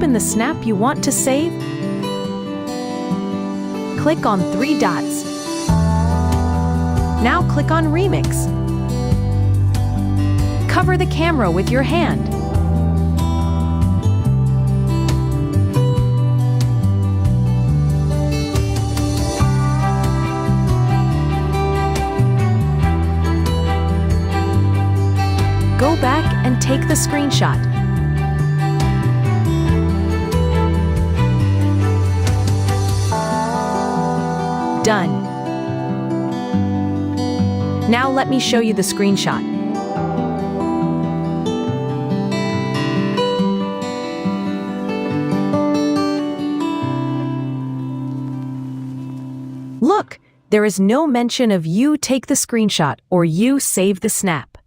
open the snap you want to save? Click on 3 dots. Now click on Remix. Cover the camera with your hand. Go back and take the screenshot. Done. Now let me show you the screenshot. Look, there is no mention of you take the screenshot or you save the snap.